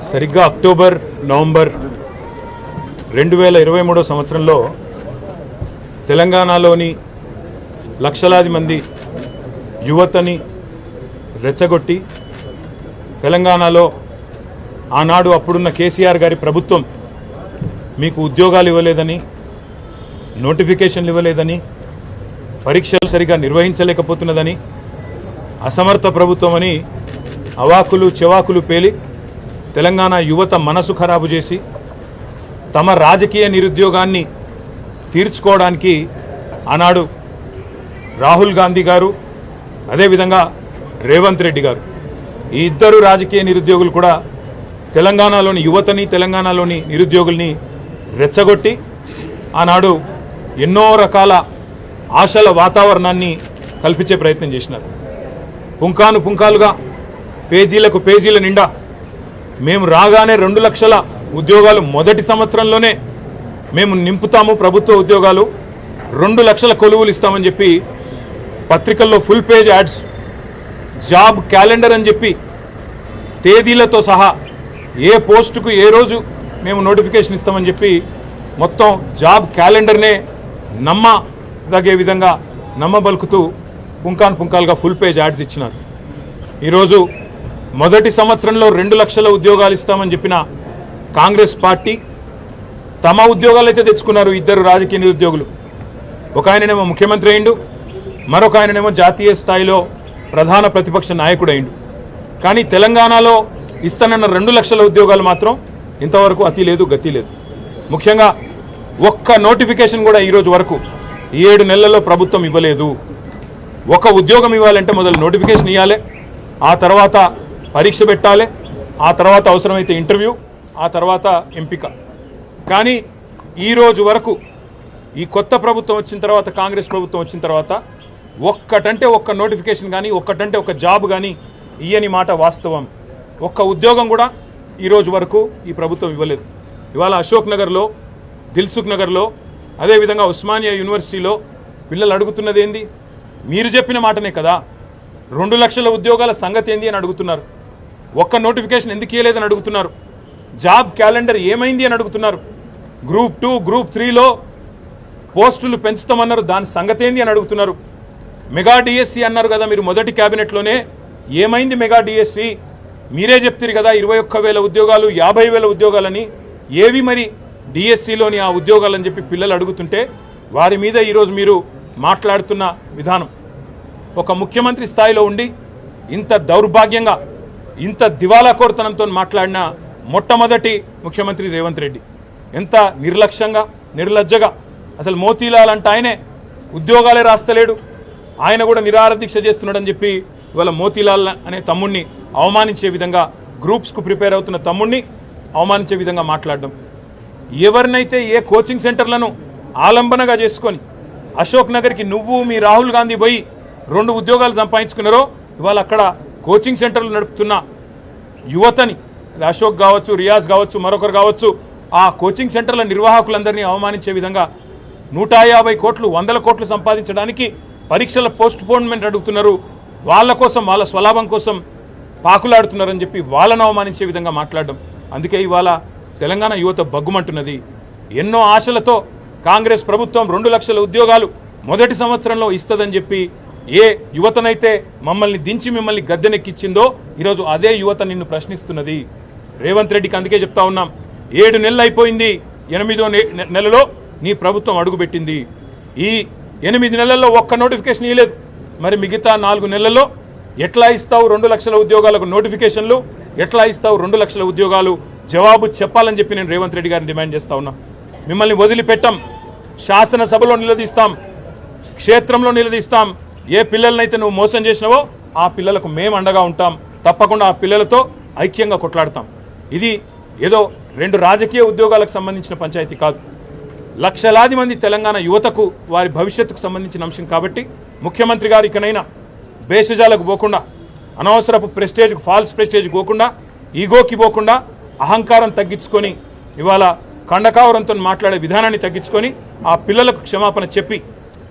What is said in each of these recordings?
సరిగ్గా October November 2023 సంవత్సరంలో తెలంగాణలోని లక్షలాది మంది యువతని రెచ్చగొట్టి తెలంగాణలో ఆనాడు అప్పుడున్న కేసీఆర్ గారి ప్రభుత్వం మీకు ఉద్యోగాలు ఇవ్వలేదని, నోటిఫికేషన్లు ఇవ్వలేదని, పరీక్షలు సరిగా నిర్వహించలేకపోతున్నదని, అసమర్థ ప్రభుత్వం అని అవాకులు చెవాకులు పేలి తెలంగాణ యువత మనసు ఖరాబు చేసి తమ రాజకీయ నిరుద్యోగాన్ని తీర్చుకోవడానికి ఆనాడు రాహుల్ గాంధీ గారు, అదేవిధంగా రేవంత్ రెడ్డి గారు, ఈ ఇద్దరు రాజకీయ నిరుద్యోగులు కూడా తెలంగాణలోని యువతని, తెలంగాణలోని నిరుద్యోగుల్ని రెచ్చగొట్టి ఆనాడు ఎన్నో రకాల ఆశల వాతావరణాన్ని కల్పించే ప్రయత్నం చేసినారు. పుంకాను పుంకాలుగా పేజీలకు పేజీల నిండా మేము రాగానే 2 లక్షల ఉద్యోగాలు మొదటి సంవత్సరంలోనే మేము నింపుతాము, ప్రభుత్వ ఉద్యోగాలు 2 లక్షల కొలువులు ఇస్తామని చెప్పి పత్రికల్లో full page ads, job calendar అని చెప్పి తేదీలతో సహా ఏ పోస్టుకు ఏ రోజు మేము నోటిఫికేషన్ ఇస్తామని చెప్పి మొత్తం జాబ్ క్యాలెండర్నే నమ్మదగే విధంగా నమ్మబలుకుతూ పుంకాను పుంకాలుగా ఫుల్ పేజ్ యాడ్స్ ఇచ్చినారు. ఈరోజు మొదటి సంవత్సరంలో 2 లక్షల ఉద్యోగాలు ఇస్తామని చెప్పిన కాంగ్రెస్ పార్టీ తమ ఉద్యోగాలు అయితే తెచ్చుకున్నారు. ఇద్దరు రాజకీయ నిరుద్యోగులు, ఒక ఆయననేమో ముఖ్యమంత్రి అయిండు, మరొక ఆయననేమో జాతీయ స్థాయిలో ప్రధాన ప్రతిపక్ష నాయకుడు అయిండు. కానీ తెలంగాణలో ఇస్తానన్న 2 లక్షల ఉద్యోగాలు మాత్రం ఇంతవరకు అతి లేదు, గతి లేదు. ముఖ్యంగా ఒక్క నోటిఫికేషన్ కూడా ఈరోజు వరకు 7 నెలల్లో ప్రభుత్వం ఇవ్వలేదు. ఒక ఉద్యోగం ఇవ్వాలంటే మొదలు నోటిఫికేషన్ ఇవ్వాలి, ఆ తర్వాత పరీక్ష పెట్టాలి, ఆ తర్వాత అవసరమైతే ఇంటర్వ్యూ, ఆ తర్వాత ఎంపిక. కానీ ఈరోజు వరకు ఈ కొత్త ప్రభుత్వం వచ్చిన తర్వాత, కాంగ్రెస్ ప్రభుత్వం వచ్చిన తర్వాత ఒక్కటంటే ఒక్క నోటిఫికేషన్ కానీ, ఒక్కటంటే ఒక జాబ్ కానీ ఇయ్యని మాట వాస్తవం. ఒక్క ఉద్యోగం కూడా ఈరోజు వరకు ఈ ప్రభుత్వం ఇవ్వలేదు. ఇవాళ అశోక్ నగర్లో, దిల్సుఖ్ నగర్లో, అదేవిధంగా ఉస్మానియా యూనివర్సిటీలో పిల్లలు అడుగుతున్నది ఏంది? మీరు చెప్పిన మాటనే కదా, 2 లక్షల ఉద్యోగాల సంగతి ఏంది అని అడుగుతున్నారు. ఒక్క నోటిఫికేషన్ ఎందుకు ఇవ్వలేదని అడుగుతున్నారు. జాబ్ క్యాలెండర్ ఏమైంది అని అడుగుతున్నారు. గ్రూప్ 2, గ్రూప్ 3లో పోస్టులు పెంచుతామన్నారు, దాని సంగతి ఏంది అని అడుగుతున్నారు. మెగా డిఎస్సి అన్నారు కదా మీరు మొదటి క్యాబినెట్లోనే, ఏమైంది మెగా డిఎస్సి? మీరే చెప్తారు కదా 21,000 ఉద్యోగాలు, 50,000 ఉద్యోగాలని, ఏవి మరి డిఎస్సిలోని ఆ ఉద్యోగాలని చెప్పి పిల్లలు అడుగుతుంటే వారి మీద ఈరోజు మీరు మాట్లాడుతున్న విధానం, ఒక ముఖ్యమంత్రి స్థాయిలో ఉండి ఇంత దౌర్భాగ్యంగా, ఇంత దివాలాకోరుతనంతో మాట్లాడిన మొట్టమొదటి ముఖ్యమంత్రి రేవంత్ రెడ్డి. ఎంత నిర్లక్ష్యంగా, నిర్లజ్జగా, అసలు మోతీలాల్ అంటే ఆయనే ఉద్యోగాలే రాస్తలేడు, ఆయన కూడా నిరాహార దీక్ష చేస్తున్నాడని చెప్పి ఇవాళ మోతీలాల్ అనే తమ్ముడిని అవమానించే విధంగా, గ్రూప్స్కు ప్రిపేర్ అవుతున్న తమ్ముడిని అవమానించే విధంగా మాట్లాడడం. ఎవరినైతే ఏ కోచింగ్ సెంటర్లను ఆలంబనగా చేసుకొని అశోక్ నగర్కి నువ్వు మీ రాహుల్ గాంధీ పోయి 2 ఉద్యోగాలు సంపాదించుకున్నారో, ఇవాళ అక్కడ కోచింగ్ సెంటర్లు నడుపుతున్న యువతని, అశోక్ కావచ్చు, రియాజ్ కావచ్చు, మరొకరు కావచ్చు, ఆ కోచింగ్ సెంటర్ల నిర్వాహకులందరినీ అవమానించే విధంగా 150 కోట్లు, 100 కోట్లు సంపాదించడానికి పరీక్షల పోస్ట్ పోన్మెంట్ అడుగుతున్నారు. వాళ్ళ కోసం, వాళ్ళ స్వలాభం కోసం పాకులాడుతున్నారని చెప్పి వాళ్ళను అవమానించే విధంగా మాట్లాడడం. అందుకే ఇవాళ తెలంగాణ యువత బగ్గుమంటున్నది. ఎన్నో ఆశలతో కాంగ్రెస్ ప్రభుత్వం 2 లక్షల ఉద్యోగాలు మొదటి సంవత్సరంలో ఇస్తుందని చెప్పి ఏ యువతనైతే మమ్మల్ని దించి మిమ్మల్ని గద్దెనెక్కిచ్చిందో ఈరోజు అదే యువత నిన్ను ప్రశ్నిస్తున్నది. రేవంత్ రెడ్డికి అందుకే చెప్తా ఉన్నాం, 7 నెలలు అయిపోయింది, 8వ నెలలో నీ ప్రభుత్వం అడుగుపెట్టింది. ఈ 8 నెలల్లో ఒక్క నోటిఫికేషన్ ఇవ్వలేదు. మరి మిగతా 4 నెలల్లో ఎట్లా ఇస్తావు 2 లక్షల ఉద్యోగాలకు నోటిఫికేషన్లు? ఎట్లా ఇస్తావు 2 లక్షల ఉద్యోగాలు? జవాబు చెప్పాలని చెప్పి నేను రేవంత్ రెడ్డి గారిని డిమాండ్ చేస్తా ఉన్నా. మిమ్మల్ని వదిలిపెట్టాం, శాసనసభలో నిలదీస్తాం, క్షేత్రంలో నిలదీస్తాం. ఏ పిల్లలనైతే నువ్వు మోసం చేసినావో ఆ పిల్లలకు మేము అండగా ఉంటాం. తప్పకుండా ఆ పిల్లలతో ఐక్యంగా కొట్లాడతాం. ఇది ఏదో 2 రాజకీయ ఉద్యోగాలకు సంబంధించిన పంచాయతీ కాదు, లక్షలాది మంది తెలంగాణ యువతకు వారి భవిష్యత్తుకు సంబంధించిన అంశం. కాబట్టి ముఖ్యమంత్రి గారు ఇకనైనా భేషజాలకు పోకుండా, అనవసరపు ప్రెస్టేజ్కు, ఫాల్స్ ప్రెస్టేజ్కి పోకుండా, ఈగోకి పోకుండా అహంకారం తగ్గించుకొని ఇవాళ కండకావరంతో మాట్లాడే విధానాన్ని తగ్గించుకొని ఆ పిల్లలకు క్షమాపణ చెప్పి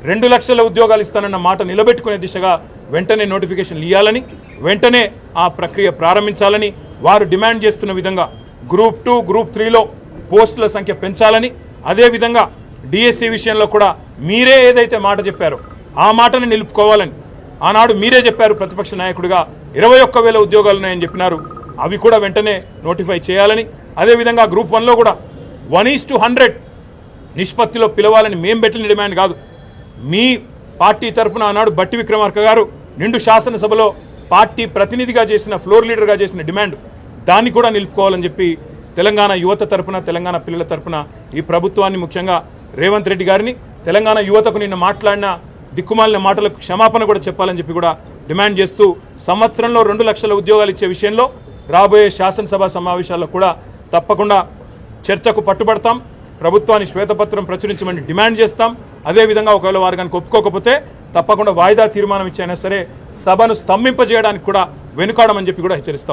2 లక్షల ఉద్యోగాలు ఇస్తానన్న మాట నిలబెట్టుకునే దిశగా వెంటనే నోటిఫికేషన్లు ఇవ్వాలని, వెంటనే ఆ ప్రక్రియ ప్రారంభించాలని వారు డిమాండ్ చేస్తున్న విధంగా గ్రూప్ 2 గ్రూప్ 3లో పోస్టుల సంఖ్య పెంచాలని, అదేవిధంగా డిఎస్సి విషయంలో కూడా మీరే ఏదైతే మాట చెప్పారో ఆ మాటను నిలుపుకోవాలని ఆనాడు మీరే చెప్పారు. ప్రతిపక్ష నాయకుడిగా 21,000 ఉద్యోగాలు ఉన్నాయని చెప్పినారు. అవి కూడా వెంటనే నోటిఫై చేయాలని, అదేవిధంగా గ్రూప్ 1లో కూడా 1:100 నిష్పత్తిలో పిలవాలని మేము పెట్టిన డిమాండ్ కాదు. మీ పార్టీ తరఫున ఆనాడు బట్టి విక్రమార్క గారు నిండు శాసనసభలో పార్టీ ప్రతినిధిగా చేసిన, ఫ్లోర్ లీడర్గా చేసిన డిమాండ్, దాన్ని కూడా నిలుపుకోవాలని చెప్పి తెలంగాణ యువత తరఫున, తెలంగాణ పిల్లల తరఫున ఈ ప్రభుత్వాన్ని, ముఖ్యంగా రేవంత్ రెడ్డి గారిని, తెలంగాణ యువతకు నిన్న మాట్లాడిన దిక్కుమాలిన మాటలకు క్షమాపణ కూడా చెప్పాలని చెప్పి కూడా డిమాండ్ చేస్తూ, సంవత్సరంలో 2 లక్షల ఉద్యోగాలు ఇచ్చే విషయంలో రాబోయే శాసనసభ సమావేశాల్లో కూడా తప్పకుండా చర్చకు పట్టుబడతాం. ప్రభుత్వాన్ని శ్వేతపత్రం ప్రచురించమని డిమాండ్ చేస్తాం. అదేవిధంగా ఒకవేళ వారు కనుక ఒప్పుకోకపోతే తప్పకుండా వాయిదా తీర్మానం ఇచ్చైనా సరే సభను స్తంభింపజేయడానికి కూడా వెనుకాడమని చెప్పి కూడా హెచ్చరిస్తా ఉన్నాం.